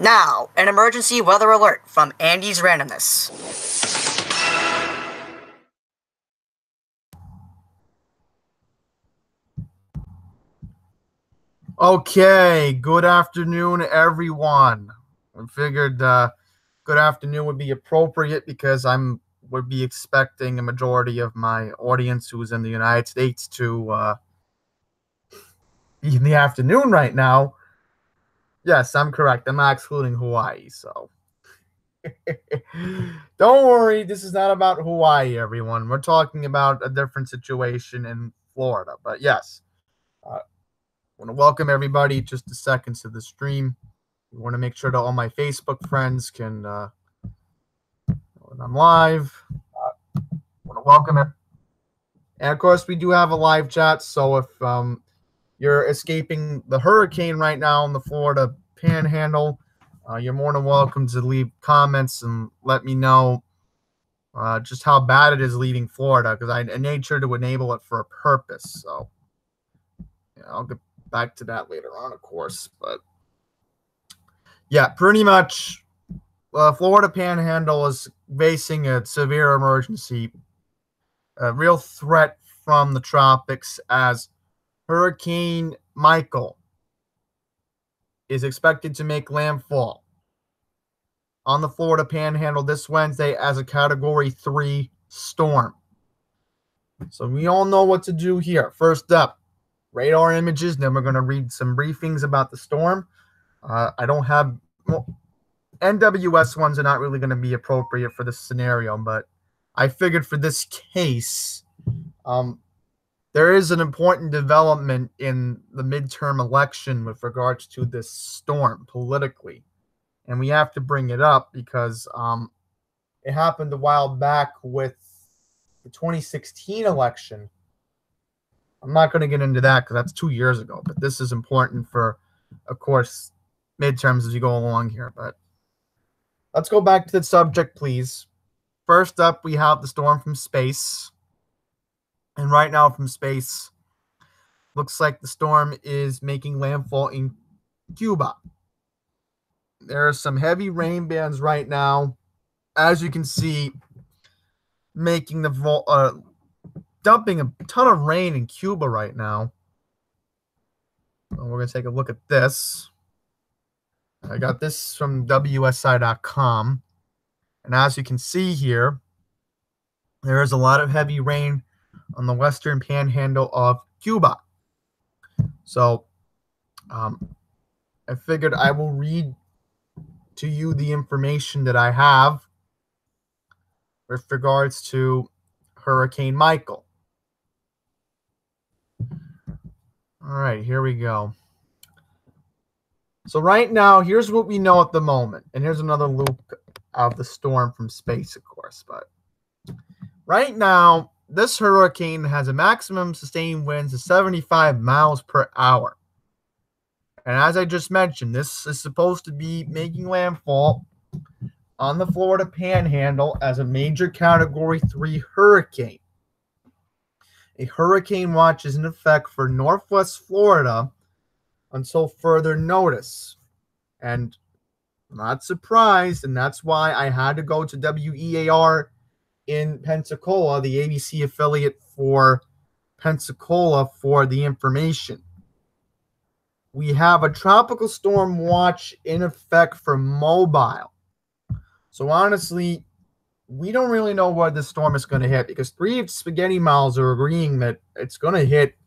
Now, an emergency weather alert from Andy's Randomness. Okay, good afternoon, everyone. I figured good afternoon would be appropriate because would be expecting a majority of my audience who's in the United States to be in the afternoon right now. Yes, I'm correct. I'm not excluding Hawaii, so don't worry. This is not about Hawaii, everyone. We're talking about a different situation in Florida. But yes, I want to welcome everybody just a second to the stream. We want to make sure that all my Facebook friends can, when I'm live, want to welcome it. And of course, we do have a live chat. So if you're escaping the hurricane right now in the Florida Panhandle, you're more than welcome to leave comments and let me know just how bad it is leaving Florida, because I made sure to enable it for a purpose. So yeah, I'll get back to that later on, of course. But yeah, pretty much Florida Panhandle is facing a severe emergency, a real threat from the tropics, as Hurricane Michael is expected to make landfall on the Florida Panhandle this Wednesday as a Category 3 storm. So we all know what to do here. First up, radar images. Then we're going to read some briefings about the storm. I don't have... NWS ones are not really going to be appropriate for this scenario, but I figured for this case, there is an important development in the midterm election with regards to this storm politically. And we have to bring it up because it happened a while back with the 2016 election. I'm not going to get into that because that's 2 years ago, but this is important for, of course, midterms as you go along here. But let's go back to the subject, please. First up, we have the storm from space. And right now from space, looks like the storm is making landfall in Cuba. There are some heavy rain bands right now, as you can see, making dumping a ton of rain in Cuba right now. We're going to take a look at this. I got this from WSI.com. And as you can see here, there is a lot of heavy rain on the western panhandle of Cuba. So I figured I will read to you the information that I have with regards to Hurricane Michael. All right, here we go. So right now, here's what we know at the moment. And here's another loop of the storm from space, of course. But right now, this hurricane has a maximum sustained winds of 75 miles per hour. And as I just mentioned, this is supposed to be making landfall on the Florida Panhandle as a major Category 3 hurricane. A hurricane watch is in effect for Northwest Florida until further notice. And I'm not surprised, and that's why I had to go to WEAR in Pensacola, the ABC affiliate for Pensacola, for the information. We have a tropical storm watch in effect for Mobile. So honestly, we don't really know where this storm is going to hit, because 3 spaghetti miles are agreeing that it's going to hit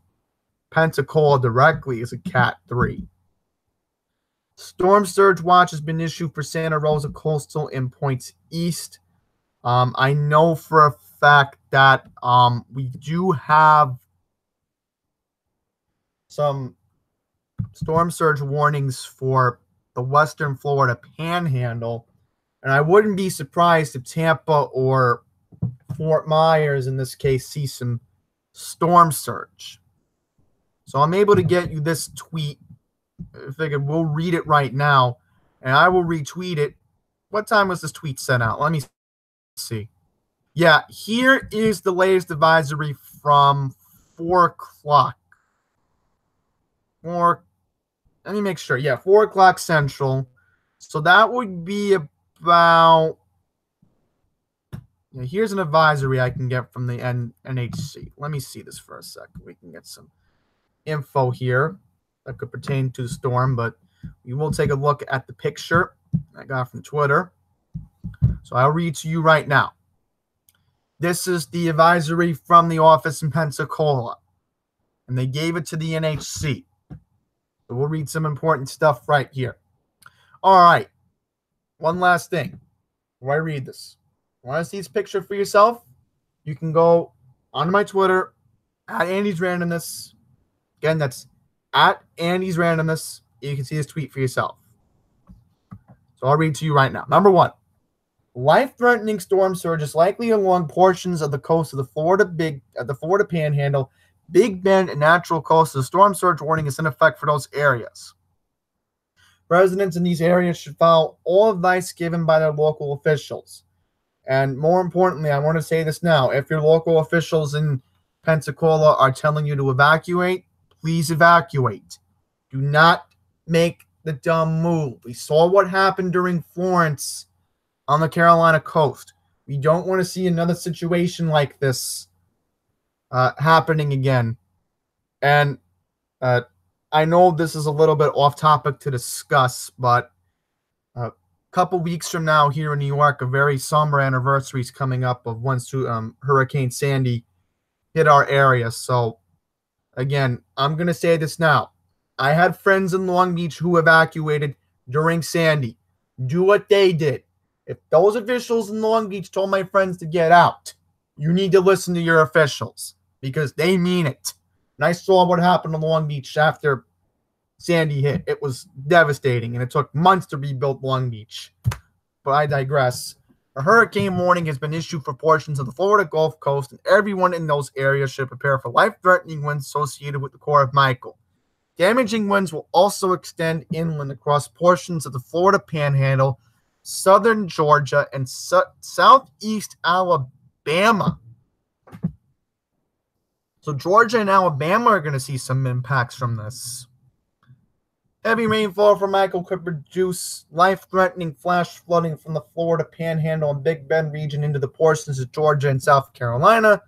Pensacola directly as a Cat 3. Storm surge watch has been issued for Santa Rosa coastal and points east. I know for a fact that we do have some storm surge warnings for the western Florida Panhandle, and I wouldn't be surprised if Tampa or Fort Myers, in this case, see some storm surge. So I'm able to get you this tweet. I figured we'll read it right now, and I will retweet it. What time was this tweet sent out? Let me see. Yeah, here is the latest advisory from 4 o'clock. Let me make sure. Yeah, 4 o'clock Central. So that would be about, here's an advisory I can get from the NHC. Let me see this for a second. We can get some info here that could pertain to the storm, but we will take a look at the picture I got from Twitter. So I'll read to you right now. This is the advisory from the office in Pensacola, and they gave it to the NHC. So we'll read some important stuff right here. All right. One last thing before I read this. Want to see this picture for yourself? You can go onto my Twitter, at Andy's Randomness. Again, that's at Andy's Randomness. You can see this tweet for yourself. So I'll read to you right now. Number 1. Life-threatening storm surge is likely along portions of the coast of the Florida Panhandle, Big Bend, and Natural Coast. The storm surge warning is in effect for those areas. Residents in these areas should follow all advice given by their local officials. And more importantly, I want to say this now. If your local officials in Pensacola are telling you to evacuate, please evacuate. Do not make the dumb move. We saw what happened during Florence on the Carolina coast. We don't want to see another situation like this happening again. And I know this is a little bit off topic to discuss, but a couple weeks from now here in New York, a very somber anniversary is coming up of once Hurricane Sandy hit our area. So again, I'm going to say this now. I had friends in Long Beach who evacuated during Sandy. Do what they did. If those officials in Long Beach told my friends to get out, you need to listen to your officials because they mean it. And I saw what happened in Long Beach after Sandy hit. It was devastating, and it took months to rebuild Long Beach. But I digress. A hurricane warning has been issued for portions of the Florida Gulf Coast, and everyone in those areas should prepare for life-threatening winds associated with the core of Michael. Damaging winds will also extend inland across portions of the Florida Panhandle, southern Georgia, and southeast Alabama. So Georgia and Alabama are going to see some impacts from this. Heavy rainfall from Michael could produce life-threatening flash flooding from the Florida Panhandle and Big Bend region into the portions of Georgia and South Carolina.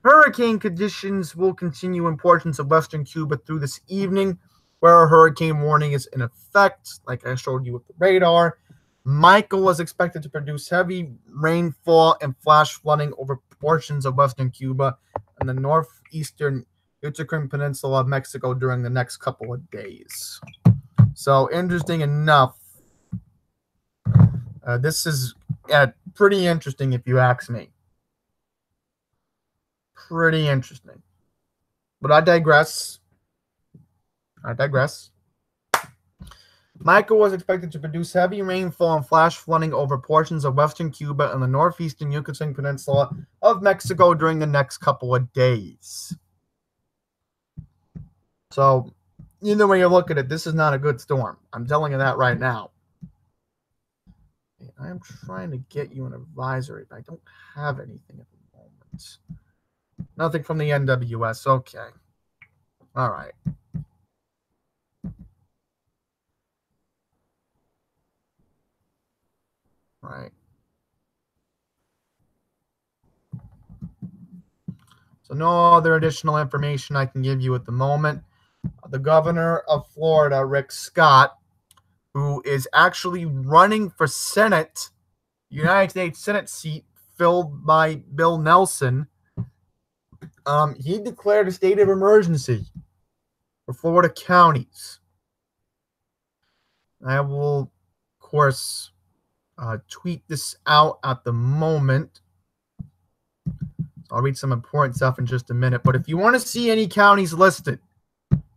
Hurricane conditions will continue in portions of western Cuba through this evening, where a hurricane warning is in effect, like I showed you with the radar. Michael was expected to produce heavy rainfall and flash flooding over portions of western Cuba and the northeastern Yucatan Peninsula of Mexico during the next couple of days. So, interesting enough, this is pretty interesting if you ask me. Pretty interesting. But I digress. Michael was expected to produce heavy rainfall and flash flooding over portions of western Cuba and the northeastern Yucatan Peninsula of Mexico during the next couple of days. So, either way you look at it, this is not a good storm. I'm telling you that right now. I am trying to get you an advisory, but I don't have anything at the moment. Nothing from the NWS. Okay. All right. Right. So no other additional information I can give you at the moment. The governor of Florida, Rick Scott, who is actually running for Senate, United States Senate seat filled by Bill Nelson, he declared a state of emergency for Florida counties. I will, of course, tweet this out at the moment. I'll read some important stuff in just a minute. But if you want to see any counties listed,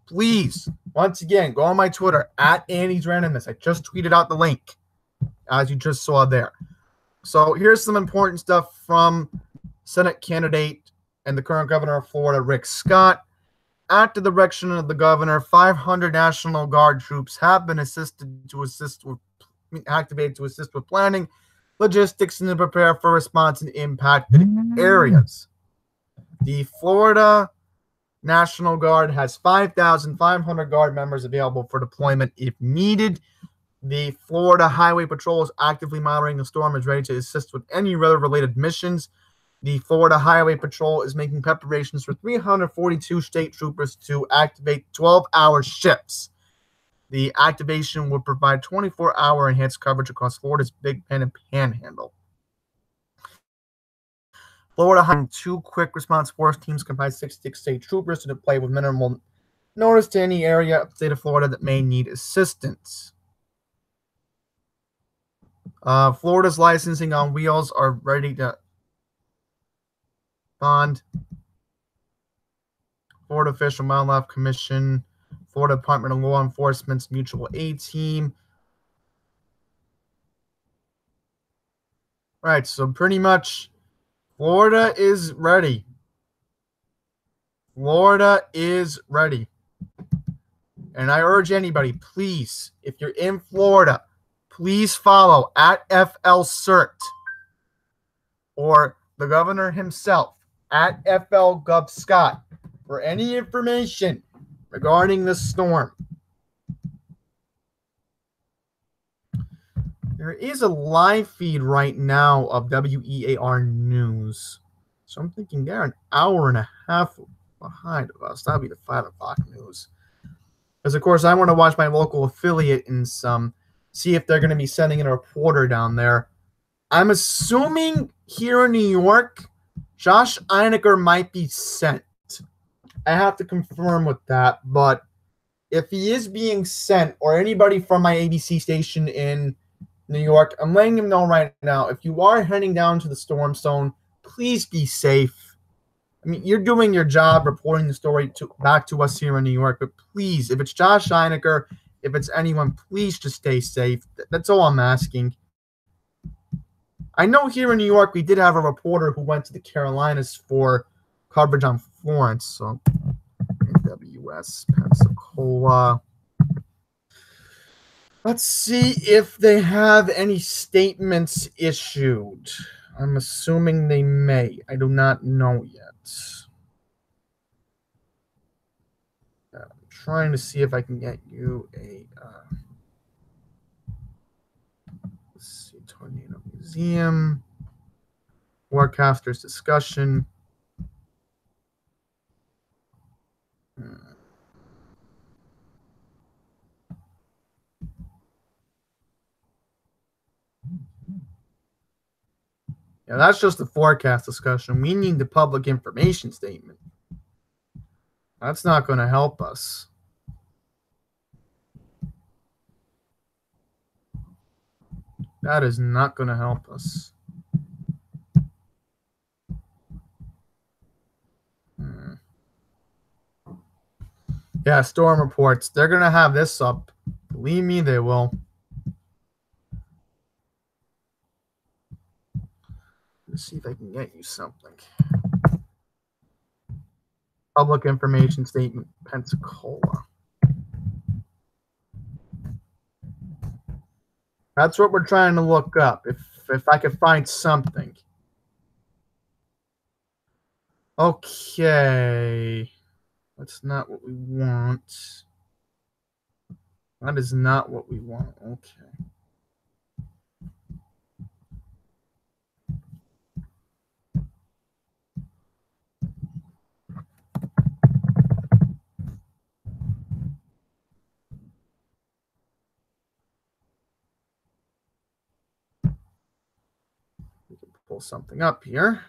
please, once again, go on my Twitter, at Andy's Randomness. I just tweeted out the link, as you just saw there. So here's some important stuff from Senate candidate and the current governor of Florida, Rick Scott. At the direction of the governor, 500 National Guard troops have been activated to assist with planning, logistics, and to prepare for response in impacted areas. The Florida National Guard has 5,500 Guard members available for deployment if needed. The Florida Highway Patrol is actively monitoring the storm and is ready to assist with any weather-related missions. The Florida Highway Patrol is making preparations for 342 state troopers to activate 12-hour shifts. The activation would provide 24-hour enhanced coverage across Florida's Big Bend and Panhandle. Florida hiring 2 quick response force teams comprised 66 state troopers to deploy with minimal notice to any area of the state of Florida that may need assistance. Florida's licensing on wheels are ready to bond. Florida Fish and Wildlife Commission, Florida Department of Law Enforcement's Mutual Aid Team. All right, so pretty much Florida is ready. Florida is ready. And I urge anybody, please, if you're in Florida, please follow at FLCERT or the governor himself at FL Gov Scott for any information regarding this storm. There is a live feed right now of WEAR News. So I'm thinking they're an hour and a half behind of us. That'll be the 5 o'clock news. Because, of course, I want to watch my local affiliate and see if they're going to be sending in a reporter down there. I'm assuming here in New York, Josh Einiger might be sent. I have to confirm with that. But if he is being sent, or anybody from my ABC station in New York, I'm letting him know right now, if you are heading down to the storm zone, please be safe. I mean, you're doing your job reporting the story back to us here in New York, but please, if it's Josh Einiger, if it's anyone, please just stay safe. That's all I'm asking. I know here in New York, we did have a reporter who went to the Carolinas for coverage on Florence. So, AWS, Pensacola. Let's see if they have any statements issued. I'm assuming they may. I do not know yet. I'm trying to see if I can get you a let's see, Tornado Museum, forecasters discussion. Yeah, that's just the forecast discussion. We need the public information statement. That's not going to help us. That is not going to help us. Yeah, storm reports. They're going to have this up. Believe me, they will. Let's see if I can get you something. Public information statement, Pensacola. That's what we're trying to look up. If I could find something. Okay. That's not what we want. That is not what we want. Okay. We can pull something up here.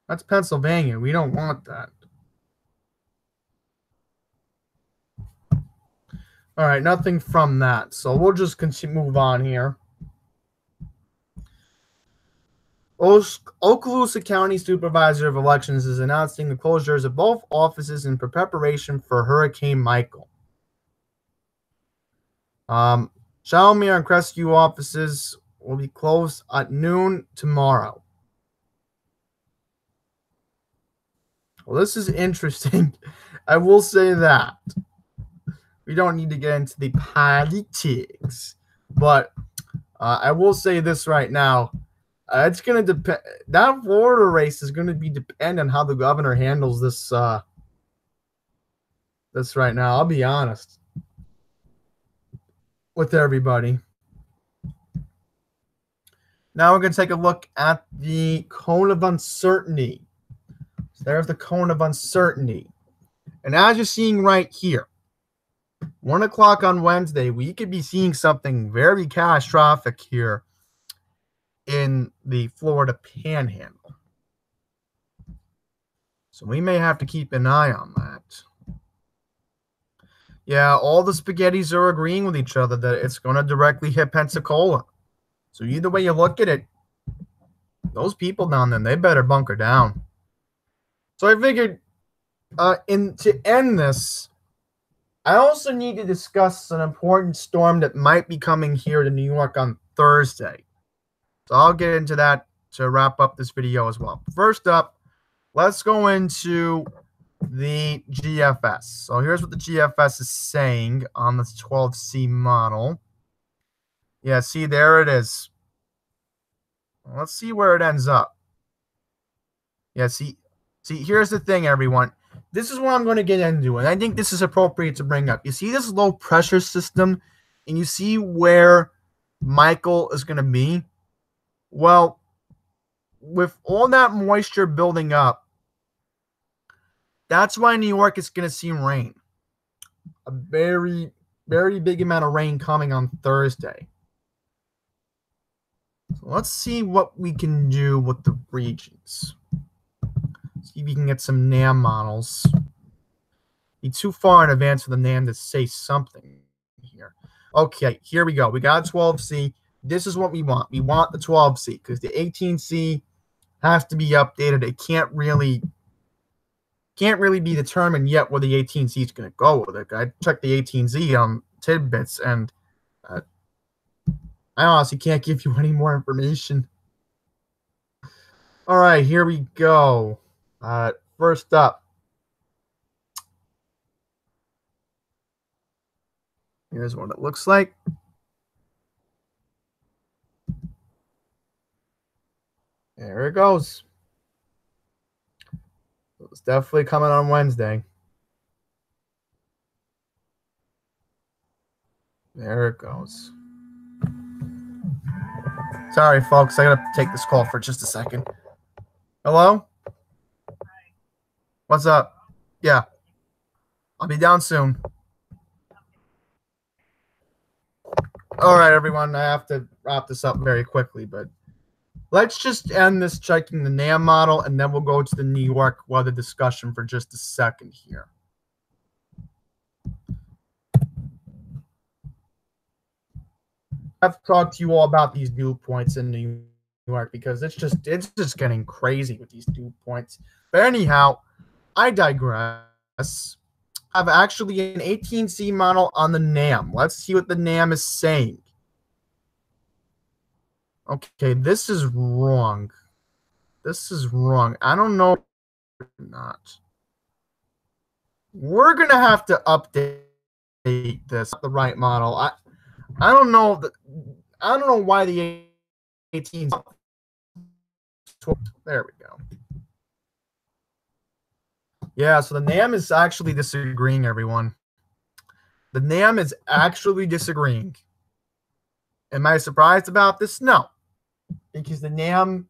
That's Pennsylvania. We don't want that. All right, nothing from that. So we'll just move on here. Okaloosa County Supervisor of Elections is announcing the closures of both offices in preparation for Hurricane Michael. Shalomir and Crestview offices will be closed at noon tomorrow. Well, this is interesting. I will say that. We don't need to get into the politics, but I will say this right now. It's going to depend. That Florida race is going to be dependent on how the governor handles this this right now. I'll be honest with everybody. Now we're going to take a look at the cone of uncertainty. So there's the cone of uncertainty. And as you're seeing right here, 1 o'clock on Wednesday, we could be seeing something very catastrophic here in the Florida Panhandle. So we may have to keep an eye on that. Yeah, all the spaghettis are agreeing with each other that it's going to directly hit Pensacola. So either way you look at it, those people down there, they better bunker down. So I figured to end this, I also need to discuss an important storm that might be coming here to New York on Thursday. So I'll get into that to wrap up this video as well. First up, let's go into the GFS. So here's what the GFS is saying on this 12C model. Yeah, see, there it is. Let's see where it ends up. Yeah, see, here's the thing, everyone. This is what I'm going to get into, and I think this is appropriate to bring up. You see this low pressure system, and you see where Michael is going to be? Well, with all that moisture building up, that's why New York is going to see rain. A very, very big amount of rain coming on Thursday. So let's see what we can do with the regions. See if we can get some NAM models. Be too far in advance for the NAM to say something here. Okay, here we go. We got 12C. This is what we want. We want the 12C because the 18C has to be updated. It can't really be determined yet where the 18Z is going to go with it. I checked the 18Z on tidbits, and I honestly can't give you any more information. All right, here we go. First up, here's what it looks like. There it goes. It's definitely coming on Wednesday. There it goes. Sorry, folks. I got to take this call for just a second. Hello? What's up? Yeah. I'll be down soon. All right, everyone. I have to wrap this up very quickly, but let's just end this checking the NAM model, and then we'll go to the New York weather discussion for just a second here. I have to talk to you all about these dew points in New York because it's just getting crazy with these dew points. But anyhow, I digress. I have actually an 18C model on the NAM. Let's see what the NAM is saying. Okay, this is wrong. This is wrong. I don't know or not. We're gonna have to update this, the right model. I don't know that. I don't know why the 18. There we go. Yeah, so the NAM is actually disagreeing, everyone. The NAM is actually disagreeing. Am I surprised about this? No, because the NAM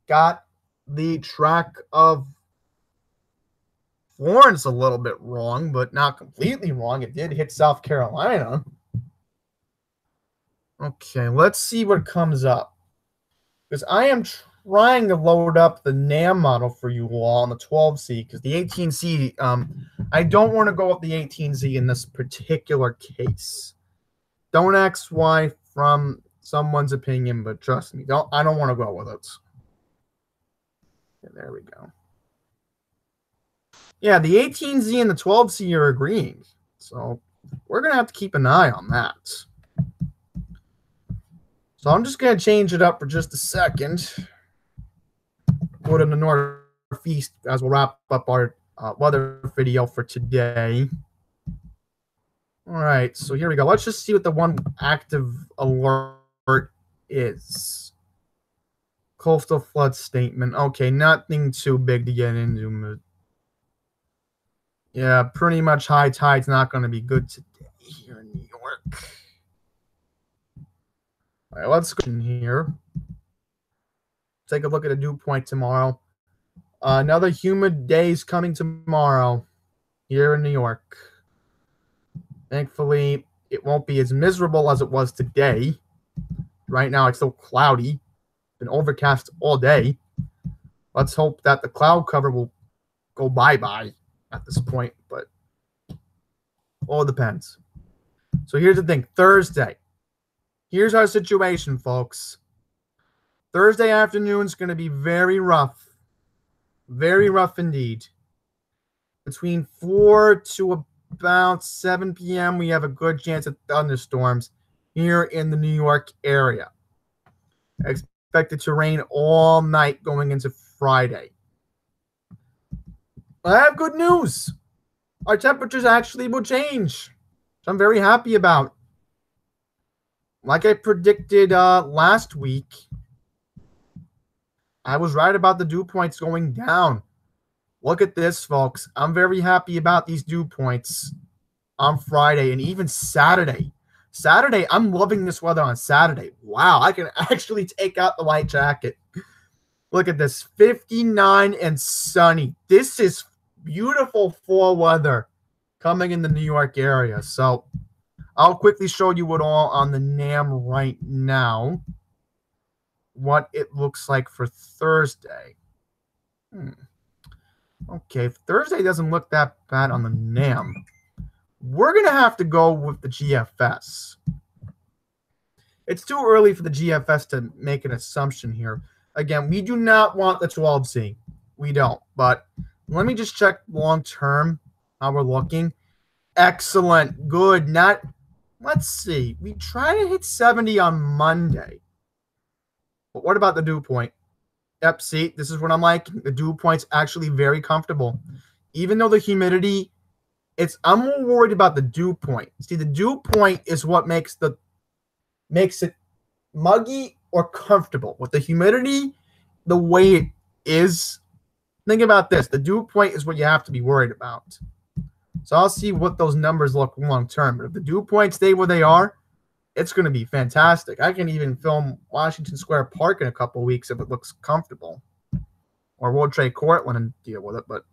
got the track of Florence a little bit wrong, but not completely wrong. It did hit South Carolina. Okay, let's see what comes up. Because I am trying to load up the NAM model for you all on the 12C, because the 18C, I don't want to go with the 18Z in this particular case. Don't ask why from someone's opinion, but trust me, I don't want to go with it. Okay, there we go. Yeah, the 18Z and the 12C are agreeing. So we're going to have to keep an eye on that. So I'm just going to change it up for just a second. Go to the northeast as we'll wrap up our weather video for today. All right, so here we go. Let's just see what the one active alert is. Coastal flood statement. Okay, nothing too big to get into. Yeah, pretty much high tide's not going to be good today here in New York. All right, let's go in here. Take a look at the dew point tomorrow. Another humid day's coming tomorrow here in New York. Thankfully, it won't be as miserable as it was today. Right now, it's still cloudy. Been overcast all day. Let's hope that the cloud cover will go bye-bye at this point, but all depends. So here's the thing. Thursday. Here's our situation, folks. Thursday afternoon is going to be very rough. Very rough indeed. Between 4 to about 7 p.m., we have a good chance of thunderstorms here in the New York area. Expected to rain all night going into Friday. I have good news. Our temperatures actually will change, which I'm very happy about. Like I predicted last week, I was right about the dew points going down. Look at this, folks. I'm very happy about these dew points on Friday and even Saturday. Saturday, I'm loving this weather on Saturday. Wow, I can actually take out the light jacket. Look at this, 59 and sunny. This is beautiful fall weather coming in the New York area. So I'll quickly show you it all on the NAM right now. What it looks like for Thursday. Okay, Thursday doesn't look that bad on the NAM. We're going to have to go with the GFS. It's too early for the GFS to make an assumption here. Again, we do not want the 12Z. We don't. But let me just check long-term how we're looking. Excellent. Good. Let's see. We try to hit 70 on Monday. But what about the dew point? Yep, see, this is what I'm liking. The dew point's actually very comfortable. Even though the humidity, I'm more worried about the dew point. See, the dew point is what makes it muggy or comfortable. With the humidity, the way it is, think about this. The dew point is what you have to be worried about. So I'll see what those numbers look long term. But if the dew points stay where they are, it's going to be fantastic. I can even film Washington Square Park in a couple weeks if it looks comfortable. Or World Trade Courtland and deal with it. But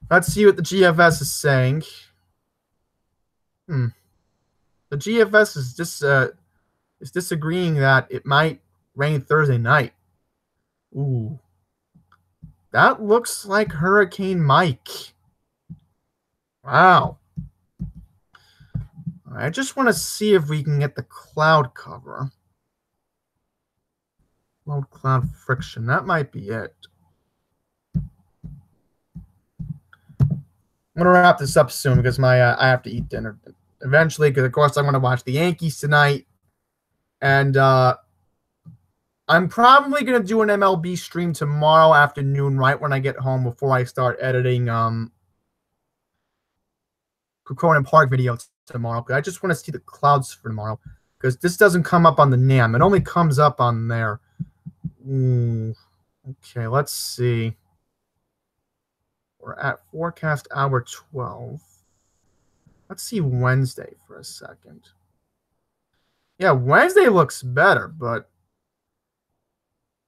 let's see what the GFS is saying. The GFS is disagreeing that it might rain Thursday night. Ooh. That looks like Hurricane Mike. Wow. I just want to see if we can get the cloud cover. Low cloud friction. That might be it. I'm going to wrap this up soon because I have to eat dinner eventually because, of course, I'm going to watch the Yankees tonight. And I'm probably going to do an MLB stream tomorrow afternoon right when I get home before I start editing Cronin Park video tomorrow. I just want to see the clouds for tomorrow because this doesn't come up on the NAM. It only comes up on there. Okay, let's see. We're at forecast hour 12. Let's see Wednesday for a second. Yeah, Wednesday looks better, but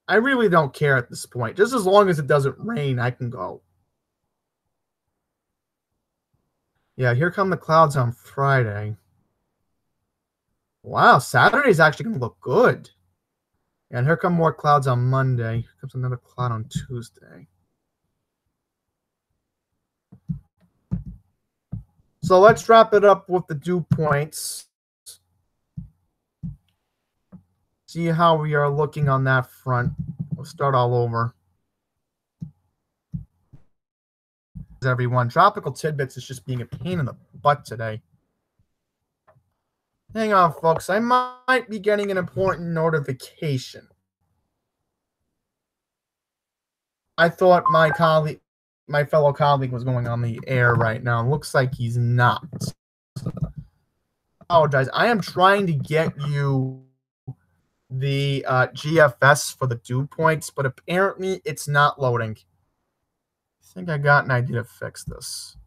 I really don't care at this point. Just as long as it doesn't rain, I can go. Yeah, here come the clouds on Friday. Wow, Saturday's actually going to look good. And here come more clouds on Monday. Here comes another cloud on Tuesday. So let's wrap it up with the dew points. See how we are looking on that front. We'll start all over. Everyone, Tropical Tidbits is just being a pain in the butt today. Hang on, folks. I might be getting an important notification. I thought my fellow colleague was going on the air right now. Looks like he's not. I apologize. I am trying to get you the GFS for the dew points, but apparently it's not loading. think I got an idea to fix this.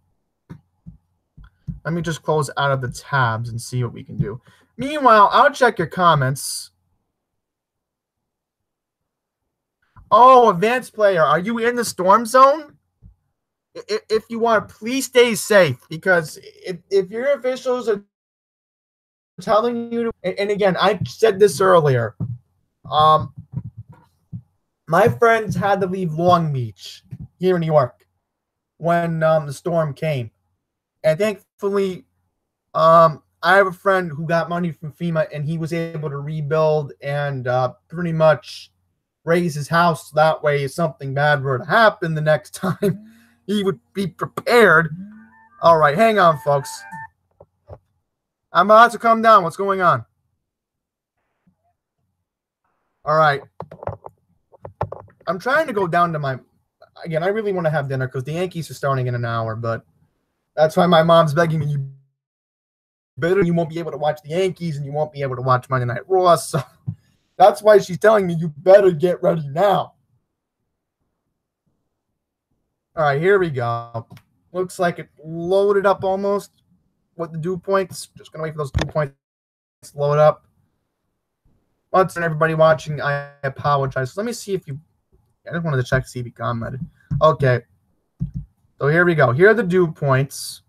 Let me just close out of the tabs and see what we can do. Meanwhile, I'll check your comments. Oh, advanced player, are you in the storm zone? If you are, please stay safe, because if your officials are telling you to, and again, I said this earlier, my friends had to leave Long Beach here in New York when the storm came. And thankfully, I have a friend who got money from FEMA, and he was able to rebuild and pretty much raise his house. That way, if something bad were to happen the next time, he would be prepared. All right, hang on, folks. I'm about to come down. What's going on? All right. I'm trying to go down to my... Again, I really want to have dinner because the Yankees are starting in an hour, but that's why my mom's begging me, you won't be able to watch the Yankees and you won't be able to watch Monday Night Raw. So that's why she's telling me you better get ready now. All right, here we go. Looks like it loaded up almost with the dew points. Just going to wait for those dew points to load up. Once again, everybody watching, I apologize. So let me see if you... I just wanted to check to see if you commented. Okay. So here we go. Here are the dew points.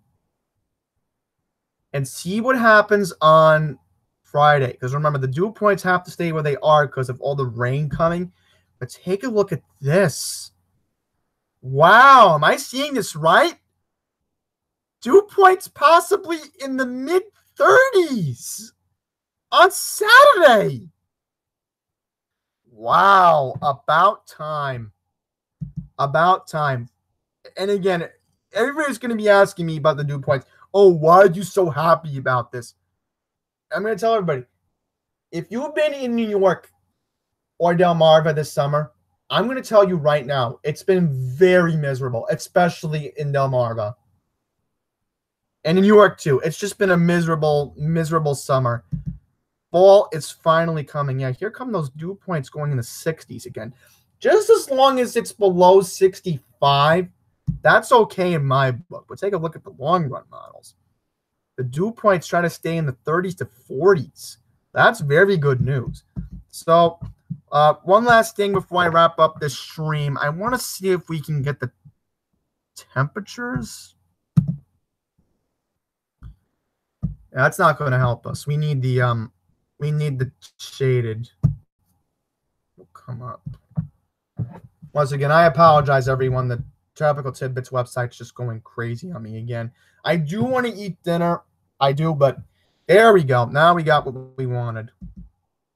And see what happens on Friday. Because remember, the dew points have to stay where they are because of all the rain coming. But take a look at this. Wow. Am I seeing this right? Dew points possibly in the mid-30s on Saturday. Wow. About time. About time. And again, everybody's going to be asking me about the dew points. Oh, why are you so happy about this? I'm going to tell everybody, if you've been in New York or Delmarva this summer, I'm going to tell you right now, it's been very miserable, especially in Delmarva. And in New York, too. It's just been a miserable, miserable summer. Fall is finally coming. Yeah, here come those dew points going in the 60s again. Just as long as it's below 65, that's okay in my book. But take a look at the long-run models. The dew points try to stay in the 30s to 40s. That's very good news. So, one last thing before I wrap up this stream. I want to see if we can get the temperatures. Yeah, that's not going to help us. We need the shaded. Will come up. Once again, I apologize, everyone. The Tropical Tidbits website's just going crazy on me again. I do want to eat dinner. I do, but there we go. Now we got what we wanted.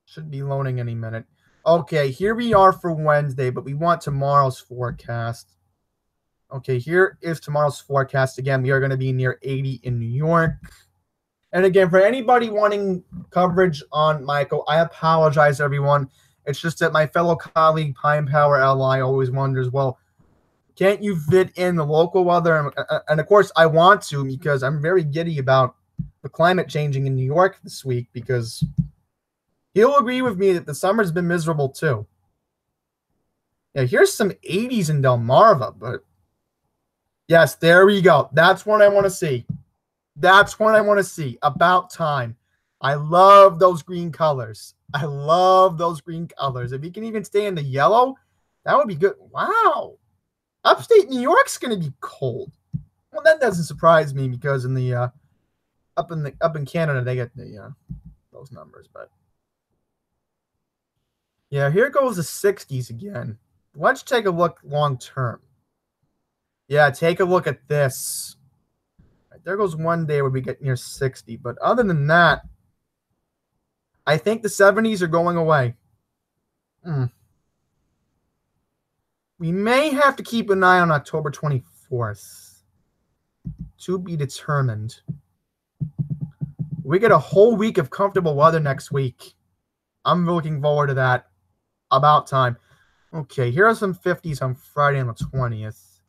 Should be loading any minute. Okay, here we are for Wednesday, but we want tomorrow's forecast. Okay, here is tomorrow's forecast. Again, we are going to be near 80 in New York. And again, for anybody wanting coverage on Michael, I apologize, everyone. It's just that my fellow colleague, Pine Power Ally, always wonders, well, can't you fit in the local weather? And of course, I want to, because I'm very giddy about the climate changing in New York this week, because he'll agree with me that the summer's been miserable too. Yeah, here's some 80s in Delmarva, but yes, there we go. That's what I want to see. That's what I want to see. About time. I love those green colors. I love those green colors. If you can even stay in the yellow, that would be good. Wow. Upstate New York's going to be cold. Well, that doesn't surprise me, because in the up in Canada they get the those numbers. But yeah, here goes the 60s again. Let's take a look long term. Yeah, take a look at this. Right, there goes one day where we get near 60. But other than that, I think the 70s are going away. We may have to keep an eye on October 24th. To be determined. We get a whole week of comfortable weather next week. I'm looking forward to that. About time. Okay, here are some 50s on Friday on the 20th.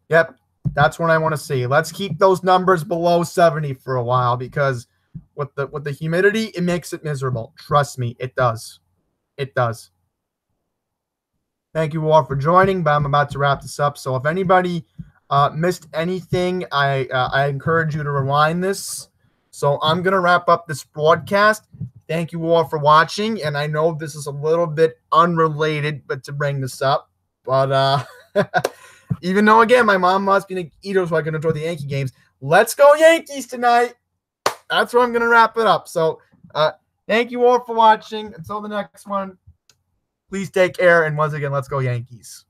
Yep, that's what I want to see. Let's keep those numbers below 70 for a while, because with the humidity, it makes it miserable. Trust me, it does. It does. Thank you all for joining, but I'm about to wrap this up. So if anybody missed anything, I encourage you to rewind this. So I'm going to wrap up this broadcast. Thank you all for watching, and I know this is a little bit unrelated, but to bring this up. But even though, again, my mom must be an Eater so I can enjoy the Yankee games, let's go Yankees tonight. That's where I'm going to wrap it up. So thank you all for watching. Until the next one, please take care. And once again, let's go Yankees.